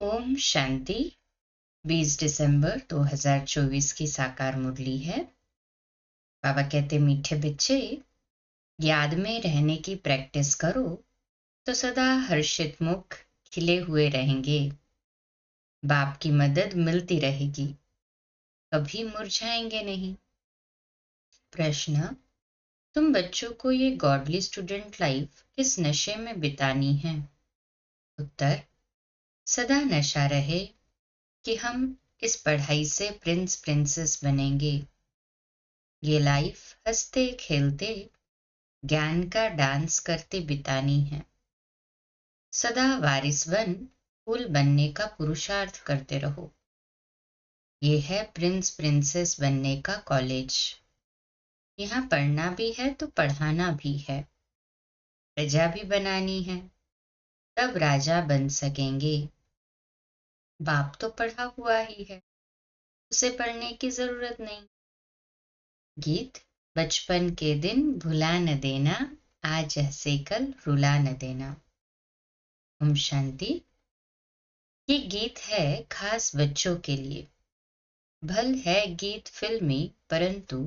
ओम शांति। 20 दिसंबर 2024 की साकार मुरली है। बाबा कहते, मीठे बच्चे, याद में रहने की प्रैक्टिस करो तो सदा हर्षित मुख खिले हुए रहेंगे। बाप की मदद मिलती रहेगी, कभी मुरझाएंगे नहीं। प्रश्न: तुम बच्चों को ये गॉडली स्टूडेंट लाइफ किस नशे में बितानी है? उत्तर: सदा नशा रहे कि हम इस पढ़ाई से प्रिंस प्रिंसेस बनेंगे। ये लाइफ हंसते खेलते ज्ञान का डांस करते बितानी है। सदा वारिस बन फूल बनने का पुरुषार्थ करते रहो। ये है प्रिंस प्रिंसेस बनने का कॉलेज। यहाँ पढ़ना भी है तो पढ़ाना भी है। प्रजा भी बनानी है, तब राजा बन सकेंगे। बाप तो पढ़ा हुआ ही है, उसे पढ़ने की जरूरत नहीं। गीत: बचपन के दिन भुला न देना, आज हंसे कल रुला न देना। ओम शांति। ये गीत है खास बच्चों के लिए। भल है गीत फिल्मी, परंतु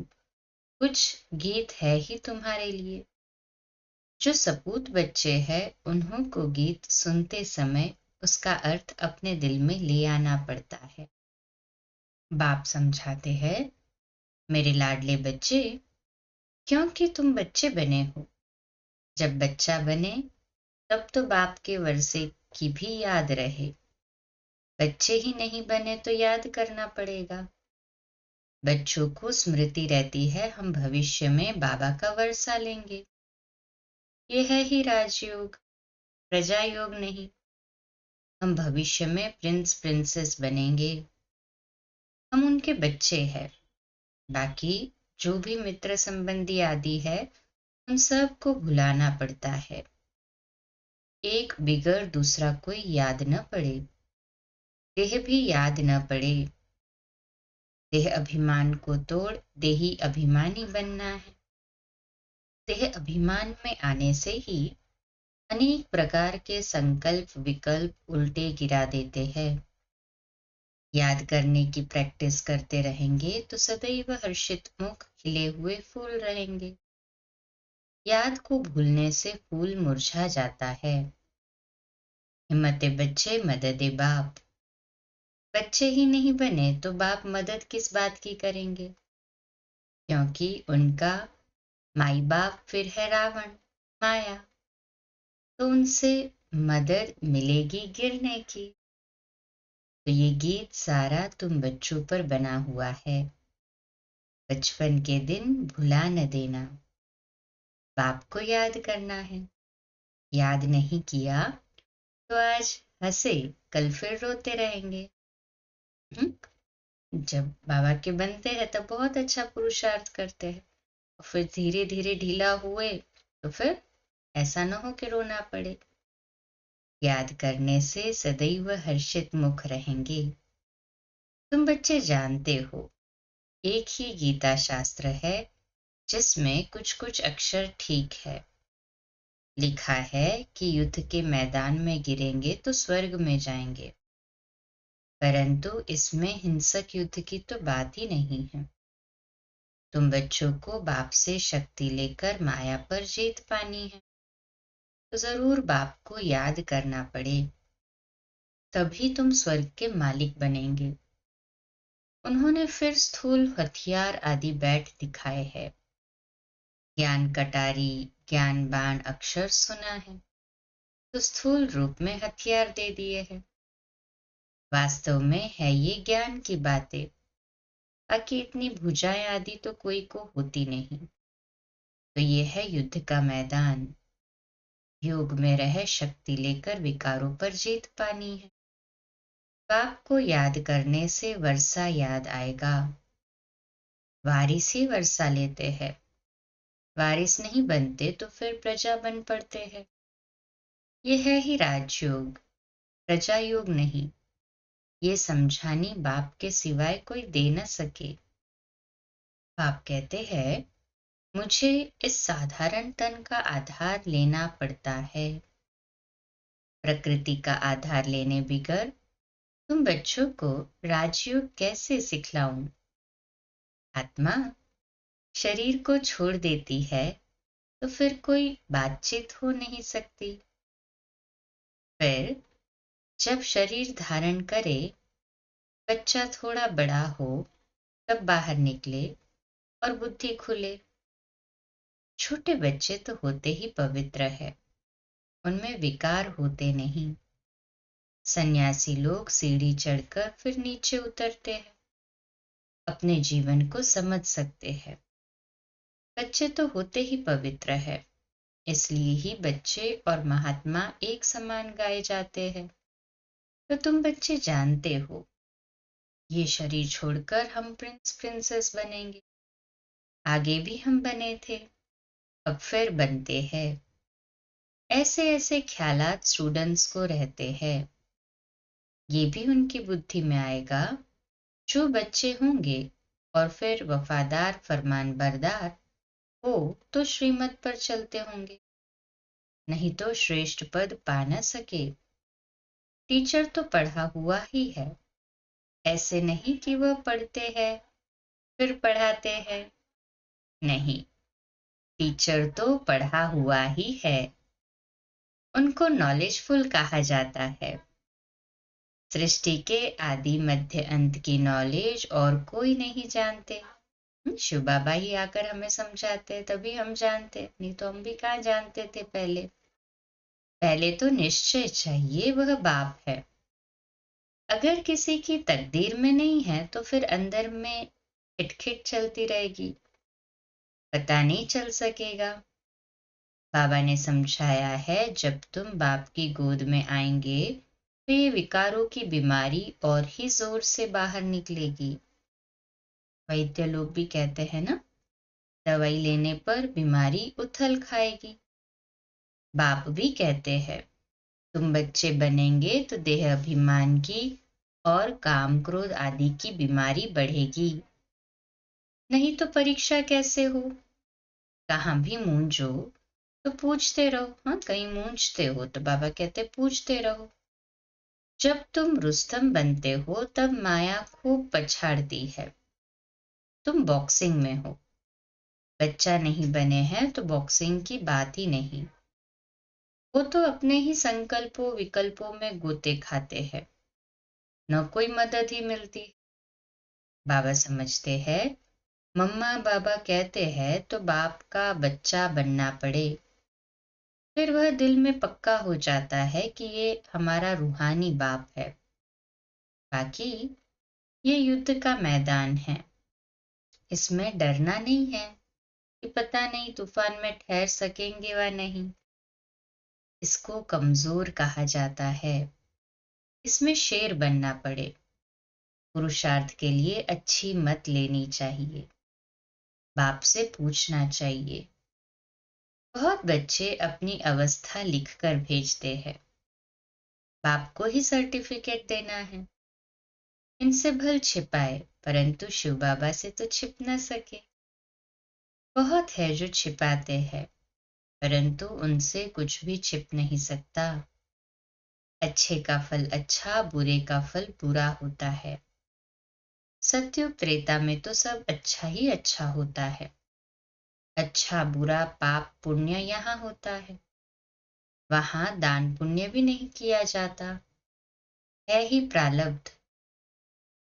कुछ गीत है ही तुम्हारे लिए। जो सपूत बच्चे हैं, उन्हों को गीत सुनते समय उसका अर्थ अपने दिल में ले आना पड़ता है। बाप समझाते हैं, मेरे लाडले बच्चे, क्योंकि तुम बच्चे बने हो। जब बच्चा बने तब तो बाप के वर्षे की भी याद रहे। बच्चे ही नहीं बने तो याद करना पड़ेगा। बच्चों को स्मृति रहती है, हम भविष्य में बाबा का वर्षा लेंगे। ये है ही राजयोग, प्रजा योग नहीं। हम भविष्य में प्रिंस प्रिंसेस बनेंगे। हम उनके बच्चे हैं। बाकी जो भी मित्र संबंधी आदि है, उन सब को भुलाना पड़ता है। एक बिगड़ दूसरा कोई याद न पड़े, देह भी याद न पड़े। देह अभिमान को तोड़ देही अभिमानी बनना है। देह अभिमान में आने से ही अनेक प्रकार के संकल्प विकल्प उल्टे गिरा देते हैं। याद करने की प्रैक्टिस करते रहेंगे तो सदैव हर्षित मुख खिले हुए फूल रहेंगे। याद को भूलने से फूल मुरझा जाता है। हिम्मते बच्चे मददे बाप। बच्चे ही नहीं बने तो बाप मदद किस बात की करेंगे? क्योंकि उनका माई बाप फिर है रावण, माया। तो उनसे मदद मिलेगी गिरने की। तो ये गीत सारा तुम बच्चों पर बना हुआ है। बचपन के दिन भुला न देना, बाप को याद करना है। याद नहीं किया तो आज हंसे, कल फिर रोते रहेंगे। जब बाबा के बनते हैं तब बहुत अच्छा पुरुषार्थ करते हैं, फिर धीरे धीरे ढीला हुए तो फिर ऐसा न हो कि रोना पड़े। याद करने से सदैव हर्षित मुख रहेंगे। तुम बच्चे जानते हो, एक ही गीता शास्त्र है जिसमें कुछ कुछ अक्षर ठीक है। लिखा है कि युद्ध के मैदान में गिरेंगे तो स्वर्ग में जाएंगे, परंतु इसमें हिंसक युद्ध की तो बात ही नहीं है। तुम बच्चों को बाप से शक्ति लेकर माया पर जीत पानी है, तो जरूर बाप को याद करना पड़े, तभी तुम स्वर्ग के मालिक बनेंगे। उन्होंने फिर स्थूल हथियार आदि बैठ दिखाए हैं। ज्ञान कटारी, ज्ञान बाण अक्षर सुना है, तो स्थूल रूप में हथियार दे दिए हैं। वास्तव में है ये ज्ञान की बातें, बाकी इतनी भुजाएं आदि तो कोई को होती नहीं। तो ये है युद्ध का मैदान। योग में रह शक्ति लेकर विकारों पर जीत पानी है। बाप को याद करने से वर्षा याद आएगा। वारिस ही वर्षा लेते हैं, वारिस नहीं बनते तो फिर प्रजा बन पड़ते हैं। ये है ही राजयोग, प्रजा योग नहीं। ये समझानी बाप के सिवाय कोई दे न सके। बाप कहते हैं, मुझे इस साधारण तन का आधार लेना पड़ता है। प्रकृति का आधार लेने बिगर तुम बच्चों को राजयोग कैसे सिखलाऊं? आत्मा शरीर को छोड़ देती है तो फिर कोई बातचीत हो नहीं सकती। फिर जब शरीर धारण करे, बच्चा थोड़ा बड़ा हो, तब बाहर निकले और बुद्धि खुले। छोटे बच्चे तो होते ही पवित्र है, उनमें विकार होते नहीं। सन्यासी लोग सीढ़ी चढ़कर फिर नीचे उतरते हैं, अपने जीवन को समझ सकते हैं। बच्चे तो होते ही पवित्र है, इसलिए ही बच्चे और महात्मा एक समान गाए जाते हैं। तो तुम बच्चे जानते हो, ये शरीर छोड़कर हम प्रिंस प्रिंसेस बनेंगे। आगे भी हम बने थे, अब फिर बनते हैं। ऐसे ऐसे ख्यालात स्टूडेंट्स को रहते हैं। ये भी उनकी बुद्धि में आएगा। जो बच्चे होंगे और फिर वफादार फरमानबरदार हो तो श्रीमत पर चलते होंगे, नहीं तो श्रेष्ठ पद पा न सके। टीचर तो पढ़ा हुआ ही है, ऐसे नहीं कि वह पढ़ते हैं फिर पढ़ाते हैं। नहीं, टीचर तो पढ़ा हुआ ही है, उनको नॉलेजफुल कहा जाता है। सृष्टि के आदि मध्य अंत की नॉलेज और कोई नहीं जानते। शिव बाबा ही आकर हमें समझाते, तभी हम जानते, नहीं तो हम भी कहाँ जानते थे पहले। पहले तो निश्चय चाहिए, वह बाप है। अगर किसी की तकदीर में नहीं है तो फिर अंदर में खिटखिट चलती रहेगी, पता नहीं चल सकेगा। बाबा ने समझाया है, जब तुम बाप की गोद में आएंगे तो ये विकारों की बीमारी और ही जोर से बाहर निकलेगी। वैद्य लोग भी कहते हैं ना, दवाई लेने पर बीमारी उथल खाएगी। बाप भी कहते हैं, तुम बच्चे बनेंगे तो देह अभिमान की और काम क्रोध आदि की बीमारी बढ़ेगी। नहीं तो परीक्षा कैसे हो? कहाँ भी मूंझो तो पूछते रहो। हाँ, कहीं मूंझते हो तो बाबा कहते पूछते रहो। जब तुम रुस्तम बनते हो तब माया खूब पछाड़ती है। तुम बॉक्सिंग में हो, बच्चा नहीं बने हैं तो बॉक्सिंग की बात ही नहीं। वो तो अपने ही संकल्पों विकल्पों में गोते खाते हैं, न कोई मदद ही मिलती। बाबा समझते हैं, मम्मा बाबा कहते हैं तो बाप का बच्चा बनना पड़े। फिर वह दिल में पक्का हो जाता है कि ये हमारा रूहानी बाप है। बाकी ये युद्ध का मैदान है, इसमें डरना नहीं है कि पता नहीं तूफान में ठहर सकेंगे व नहीं। इसको कमजोर कहा जाता है, इसमें शेर बनना पड़े। पुरुषार्थ के लिए अच्छी मत लेनी चाहिए, बाप से पूछना चाहिए। बहुत बच्चे अपनी अवस्था लिखकर भेजते हैं, बाप को ही सर्टिफिकेट देना है। इनसे भल छिपाए, परंतु शिव बाबा से तो छिप न सके। बहुत है जो छिपाते हैं, परंतु उनसे कुछ भी छिप नहीं सकता। अच्छे का फल अच्छा, बुरे का फल बुरा होता है। सत्युग त्रेता में तो सब अच्छा ही अच्छा होता है। अच्छा बुरा पाप पुण्य यहाँ होता है, वहां दान पुण्य भी नहीं किया जाता, है ही प्रारब्ध।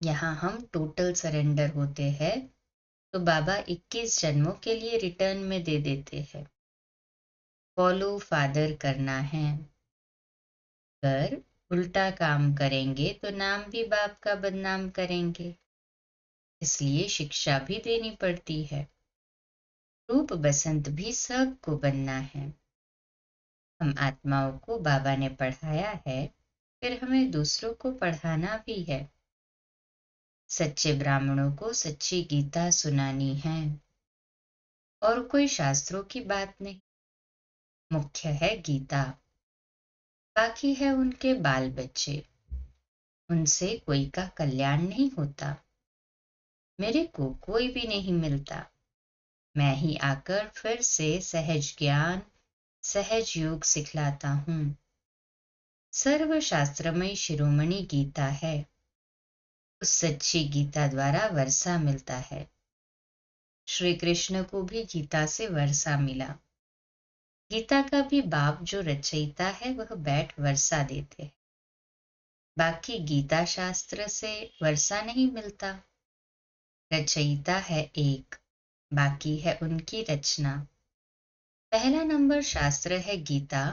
यहाँ हम टोटल सरेंडर होते हैं तो बाबा 21 जन्मों के लिए रिटर्न में दे देते हैं। फॉलो फादर करना है। अगर उल्टा काम करेंगे तो नाम भी बाप का बदनाम करेंगे, इसलिए शिक्षा भी देनी पड़ती है। रूप बसंत भी सबको बनना है। हम आत्माओं को बाबा ने पढ़ाया है, फिर हमें दूसरों को पढ़ाना भी है। सच्चे ब्राह्मणों को सच्ची गीता सुनानी है, और कोई शास्त्रों की बात नहीं। मुख्य है गीता, बाकी है उनके बाल बच्चे, उनसे कोई का कल्याण नहीं होता। मेरे को कोई भी नहीं मिलता, मैं ही आकर फिर से सहज ज्ञान सहज योग सिखलाता हूँ। सर्वशास्त्रमय शिरोमणि गीता है। उस सच्ची गीता द्वारा वर्षा मिलता है। श्री कृष्ण को भी गीता से वर्षा मिला। गीता का भी बाप जो रचयिता है वह बैठ वर्षा देते हैं। बाकी गीता शास्त्र से वर्षा नहीं मिलता। रचयिता है एक, बाकी है उनकी रचना। पहला नंबर शास्त्र है गीता,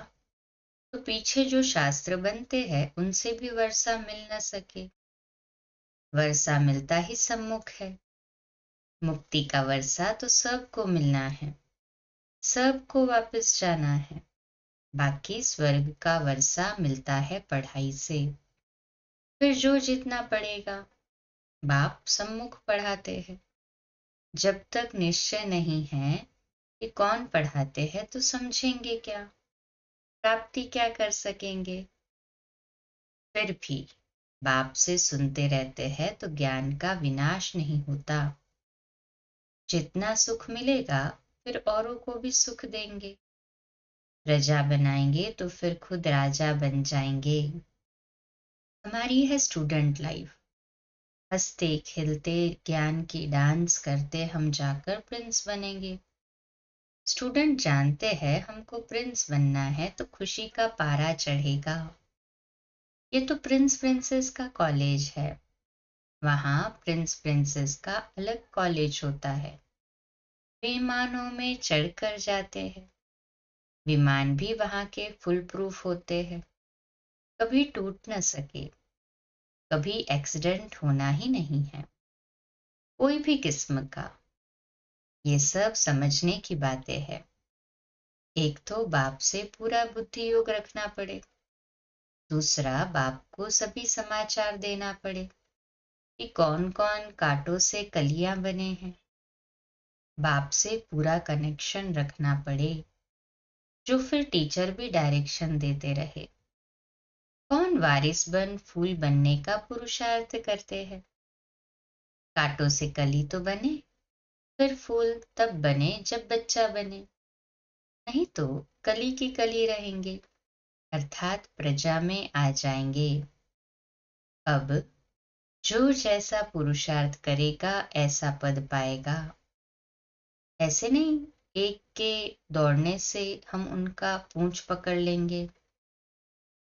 तो पीछे जो शास्त्र बनते हैं उनसे भी वर्षा मिल न सके। वर्षा मिलता ही सम्मुख है। मुक्ति का वर्षा तो सबको मिलना है, सबको वापस जाना है। बाकी स्वर्ग का वर्षा मिलता है पढ़ाई से। फिर जो जितना पढ़ेगा, बाप सम्मुख पढ़ाते हैं। जब तक निश्चय नहीं है कि कौन पढ़ाते हैं तो समझेंगे क्या, प्राप्ति क्या कर सकेंगे। फिर भी बाप से सुनते रहते हैं तो ज्ञान का विनाश नहीं होता। जितना सुख मिलेगा फिर औरों को भी सुख देंगे। प्रजा बनाएंगे तो फिर खुद राजा बन जाएंगे। हमारी है स्टूडेंट लाइफ। हंसते खिलते ज्ञान की डांस करते हम जाकर प्रिंस बनेंगे। स्टूडेंट जानते हैं हमको प्रिंस बनना है तो खुशी का पारा चढ़ेगा। ये तो प्रिंस प्रिंसेस का कॉलेज है। वहां प्रिंस प्रिंसेस का अलग कॉलेज होता है। विमानों में चढ़कर जाते हैं। विमान भी वहां के फुल प्रूफ होते हैं, कभी टूट न सके, कभी एक्सीडेंट होना ही नहीं है, कोई भी किस्म का। ये सब समझने की बातें हैं। एक तो बाप से पूरा बुद्धि योग रखना पड़े, दूसरा बाप को सभी समाचार देना पड़े कि कौन कौन कांटों से कलियां बने हैं। बाप से पूरा कनेक्शन रखना पड़े, जो फिर टीचर भी डायरेक्शन देते रहे। कौन वारिस बन फूल बनने का पुरुषार्थ करते हैं। कांटों से कली तो बने, फिर फूल तब बने जब बच्चा बने, नहीं तो कली की कली रहेंगे, अर्थात प्रजा में आ जाएंगे। अब जो जैसा पुरुषार्थ करेगा ऐसा पद पाएगा। ऐसे नहीं एक के दौड़ने से हम उनका पूंछ पकड़ लेंगे।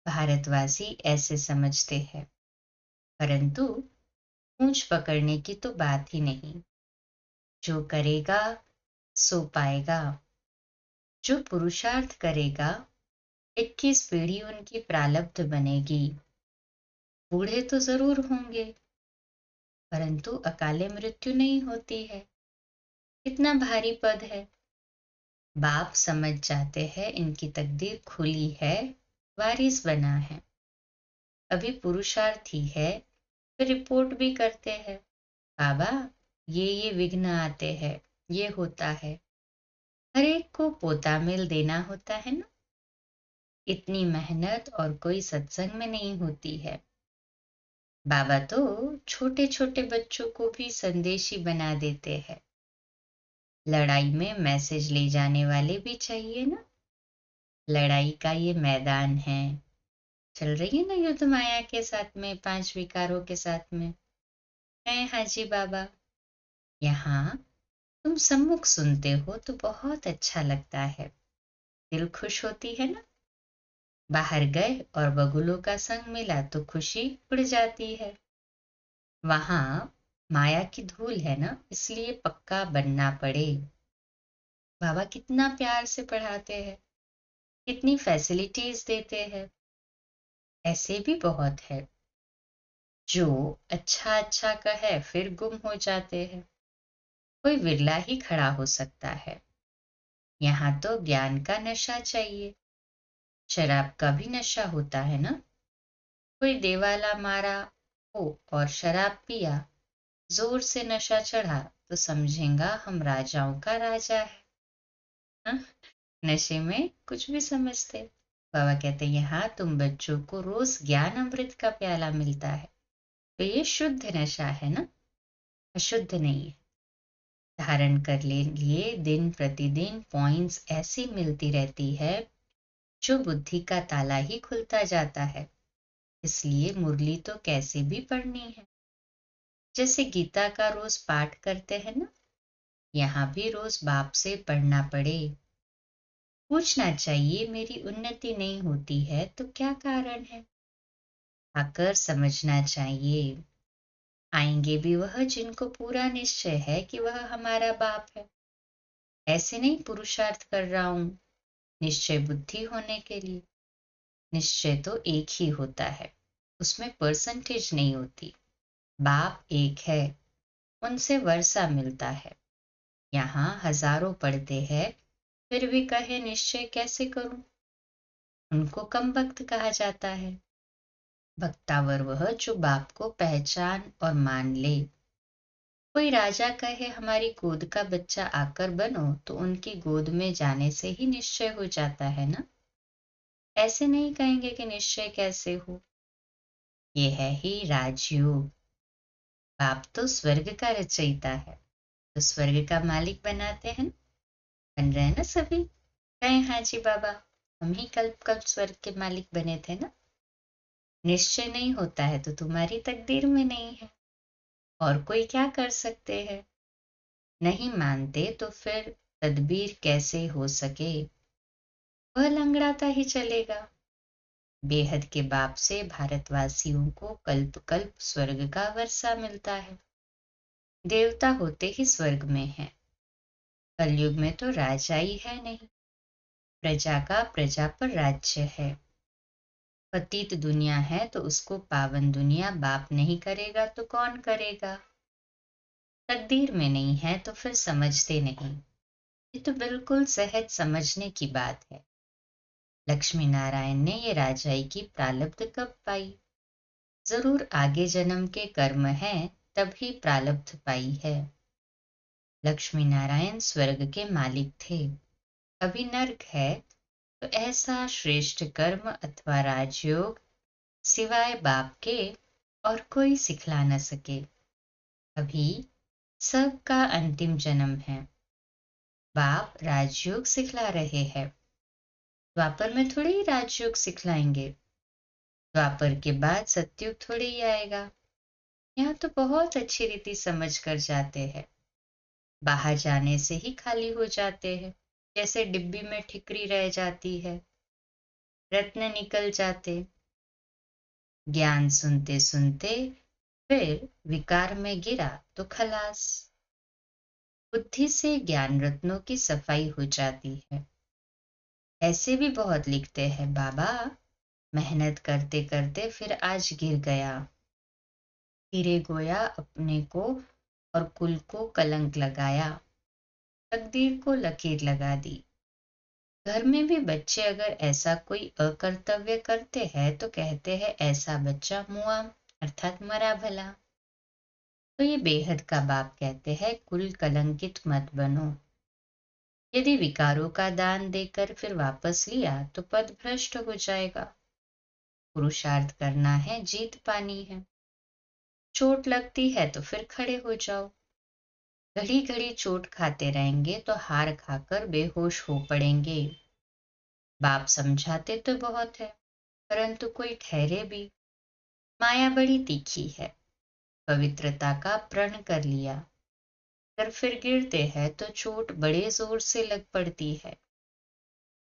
भारतवासी ऐसे समझते हैं, परंतु पूंछ पकड़ने की तो बात ही नहीं। जो करेगा सो पाएगा। जो पुरुषार्थ करेगा 21 पीढ़ी उनकी प्रारब्ध बनेगी। बूढ़े तो जरूर होंगे, परंतु अकाले मृत्यु नहीं होती है। कितना भारी पद है। बाप समझ जाते हैं इनकी तकदीर खुली है, वारिस बना है। अभी पुरुषार्थी है, फिर रिपोर्ट भी करते हैं, बाबा ये विघ्न आते हैं, ये होता है। हर एक को पोता मिल देना होता है ना। इतनी मेहनत और कोई सत्संग में नहीं होती है। बाबा तो छोटे छोटे बच्चों को भी संदेशी बना देते हैं। लड़ाई में मैसेज ले जाने वाले भी चाहिए ना। लड़ाई का ये मैदान है। चल रही है ना युद्ध माया के साथ में, 5 विकारों के साथ में है हाजी बाबा। यहाँ तुम सम्मुख सुनते हो तो बहुत अच्छा लगता है, दिल खुश होती है ना। बाहर गए और बगुलों का संग मिला तो खुशी उड़ जाती है। वहां माया की धूल है ना, इसलिए पक्का बनना पड़े। बाबा कितना प्यार से पढ़ाते हैं, कितनी फैसिलिटीज देते हैं। ऐसे भी बहुत है जो अच्छा अच्छा कहे फिर गुम हो जाते हैं। कोई विरला ही खड़ा हो सकता है। यहाँ तो ज्ञान का नशा चाहिए। शराब का भी नशा होता है ना। कोई देवाला मारा हो और शराब पिया, जोर से नशा चढ़ा तो समझेगा हम राजाओं का राजा है। हाँ? नशे में कुछ भी समझते। बाबा कहते यहाँ तुम बच्चों को रोज ज्ञान अमृत का प्याला मिलता है, तो ये शुद्ध नशा है ना, अशुद्ध नहीं है। धारण कर लिए दिन प्रतिदिन पॉइंट्स ऐसी मिलती रहती है जो बुद्धि का ताला ही खुलता जाता है। इसलिए मुरली तो कैसे भी पढ़नी है। जैसे गीता का रोज पाठ करते हैं ना, यहाँ भी रोज बाप से पढ़ना पड़े। पूछना चाहिए, मेरी उन्नति नहीं होती है तो क्या कारण है। आकर समझना चाहिए। आएंगे भी वह जिनको पूरा निश्चय है कि वह हमारा बाप है। ऐसे नहीं पुरुषार्थ कर रहा हूं निश्चय बुद्धि होने के लिए। निश्चय तो एक ही होता है, उसमें परसेंटेज नहीं होती। बाप एक है, उनसे वर्षा मिलता है। यहाँ हजारों पढ़ते हैं, फिर भी कहे निश्चय कैसे करूं। उनको कम वक्त कहा जाता है। भक्तावर वह जो बाप को पहचान और मान ले। कोई राजा कहे हमारी गोद का बच्चा आकर बनो, तो उनकी गोद में जाने से ही निश्चय हो जाता है ना। ऐसे नहीं कहेंगे कि निश्चय कैसे हो। ये है ही राजयोग। बाप तो स्वर्ग का रचयिता है, तो स्वर्ग का मालिक बनाते हैं। बन रहे हैं ना सभी। कहे हाँ जी बाबा, हम ही कल्प कल्प स्वर्ग के मालिक बने थे ना। निश्चय नहीं होता है तो तुम्हारी तकदीर में नहीं है, और कोई क्या कर सकते हैं। नहीं मानते तो फिर तदबीर कैसे हो सके। वह लंगड़ाता ही चलेगा। बेहद के बाप से भारतवासियों को कल्प कल्प स्वर्ग का वर्षा मिलता है। देवता होते ही स्वर्ग में है। कलयुग में तो राजा ही है नहीं। प्रजा का प्रजा पर राज्य है। पतित दुनिया है तो उसको पावन दुनिया बाप नहीं करेगा तो कौन करेगा। तकदीर में नहीं है तो फिर समझते नहीं। ये तो बिल्कुल सहज समझने की बात है। लक्ष्मी नारायण ने ये राजाई की प्रालब्ध कब पाई। जरूर आगे जन्म के कर्म हैं, तभी प्रालब्ध पाई है। लक्ष्मी नारायण स्वर्ग के मालिक थे। अभी नर्क है, तो ऐसा श्रेष्ठ कर्म अथवा राजयोग सिवाय बाप के और कोई सिखला न सके। अभी सबका अंतिम जन्म है। बाप राजयोग सिखला रहे हैं। द्वापर में थोड़ी ही राजयोग सिखलाएंगे। द्वापर के बाद सतयुग थोड़ी ही आएगा। यहाँ तो बहुत अच्छी रीति समझ कर जाते हैं। बाहर जाने से ही खाली हो जाते हैं, जैसे डिब्बी में ठिकरी रह जाती है, रत्न निकल जाते। ज्ञान सुनते सुनते फिर विकार में गिरा तो खलास। बुद्धि से ज्ञान रत्नों की सफाई हो जाती है। ऐसे भी बहुत लिखते हैं, बाबा मेहनत करते करते फिर आज गिर गया। गिरे गोया अपने को और कुल को कलंक लगाया। तकदीर को लकीर लगा दी। घर में भी बच्चे अगर ऐसा कोई अकर्तव्य करते हैं तो कहते हैं ऐसा बच्चा मुआ, अर्थात मरा भला। तो ये बेहद का बाप कहते हैं कुल कलंकित मत बनो। यदि विकारों का दान देकर फिर वापस लिया तो पद भ्रष्ट हो जाएगा। पुरुषार्थ करना है, जीत पानी है। चोट लगती है तो फिर खड़े हो जाओ। घड़ी घड़ी चोट खाते रहेंगे तो हार खाकर बेहोश हो पड़ेंगे। बाप समझाते तो बहुत है, परंतु कोई ठहरे भी। माया बड़ी तीखी है। पवित्रता का प्रण कर लिया, पर फिर गिरते हैं तो चोट बड़े जोर से लग पड़ती है।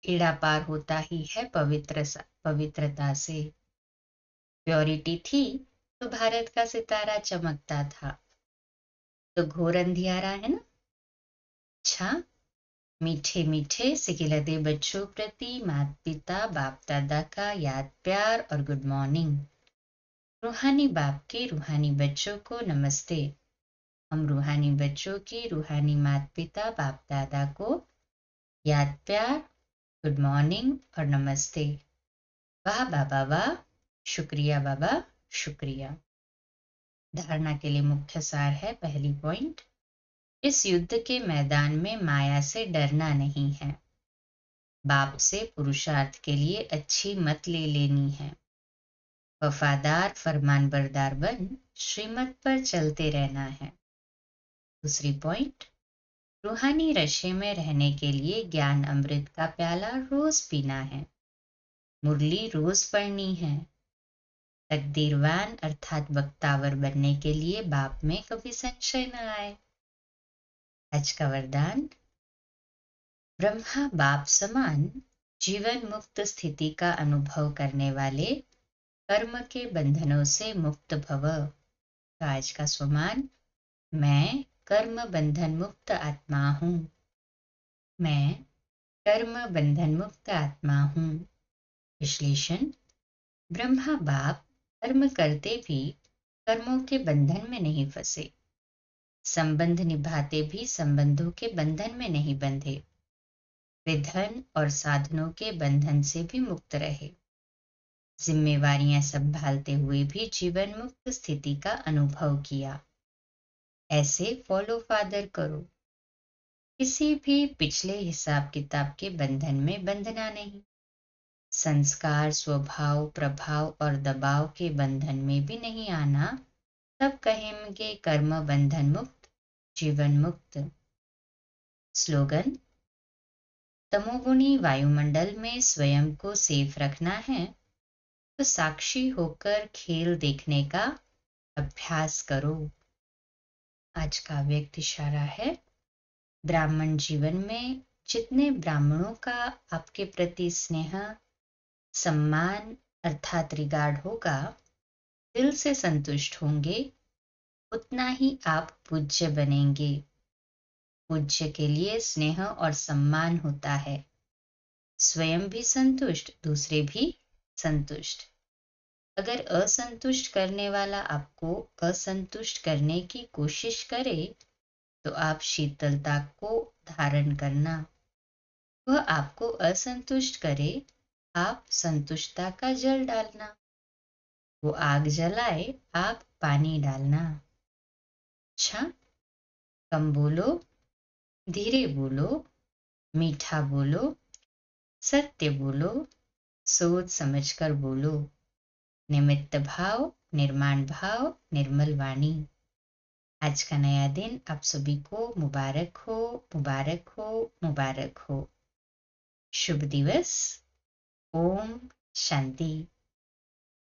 कीड़ा पार होता ही है पवित्रता से। प्योरिटी थी तो भारत का सितारा चमकता था। तो घोर अंधियारा है ना। अच्छा, मीठे मीठे सिखिलते बच्चों प्रति माता पिता बाप दादा का याद प्यार और गुड मॉर्निंग। रूहानी बाप के रूहानी बच्चों को नमस्ते। हम रूहानी बच्चों की रूहानी माता पिता बाप दादा को याद प्यार, गुड मॉर्निंग और नमस्ते। वाह बाबा वाह, शुक्रिया बाबा शुक्रिया। धारणा के लिए मुख्य सार है, पहली पॉइंट, इस युद्ध के मैदान में माया से डरना नहीं है। बाप से पुरुषार्थ के लिए अच्छी मत ले लेनी है। वफादार फरमानबरदार बन श्रीमत पर चलते रहना है। दूसरी पॉइंट, रूहानी रशे में रहने के लिए ज्ञान अमृत का प्याला रोज पीना है। मुरली रोज पढ़नी है। तकदीरवान अर्थात बख्तावर बनने के लिए बाप में कभी संशय न आए। आज का वरदान, ब्रह्मा बाप समान जीवन मुक्त स्थिति का अनुभव करने वाले कर्म के बंधनों से मुक्त भव। तो आज का स्वमान, मैं कर्म बंधन मुक्त आत्मा हूँ। मैं कर्म बंधन मुक्त आत्मा हूँ। विश्लेषण, ब्रह्मा बाप कर्म करते भी कर्मों के बंधन में नहीं फंसे, संबंध निभाते भी संबंधों के बंधन में नहीं बंधे, वे धन और साधनों के बंधन से भी मुक्त रहे, जिम्मेवारियां संभालते हुए भी जीवन मुक्त स्थिति का अनुभव किया। ऐसे फॉलो फादर करो, किसी भी पिछले हिसाब किताब के बंधन में बंधना नहीं, संस्कार, स्वभाव, प्रभाव और दबाव के बंधन में भी नहीं आना, तब कहेंगे कर्म बंधन मुक्त, जीवन मुक्त। स्लोगन, तमोगुणी वायुमंडल में स्वयं को सेफ रखना है तो साक्षी होकर खेल देखने का अभ्यास करो। आज का व्यक्त इशारा है, ब्राह्मण जीवन में जितने ब्राह्मणों का आपके प्रति स्नेह, सम्मान अर्थात रिगार्ड होगा, दिल से संतुष्ट होंगे, उतना ही आप पूज्य बनेंगे। पूज्य के लिए स्नेह और सम्मान होता है, स्वयं भी संतुष्ट, दूसरे भी संतुष्ट। अगर असंतुष्ट करने वाला आपको असंतुष्ट करने की कोशिश करे तो आप शीतलता को धारण करना, वह आपको असंतुष्ट करे, आप संतुष्टता का जल डालना, वो आग जलाए, आप पानी डालना। अच्छा, कम बोलो, धीरे बोलो, मीठा बोलो, सत्य बोलो, सोच समझकर बोलो, निमित्त भाव, निर्माण भाव, निर्मल वाणी। आज का नया दिन आप सभी को मुबारक हो, मुबारक हो, मुबारक हो। शुभ दिवस। ओम शांति।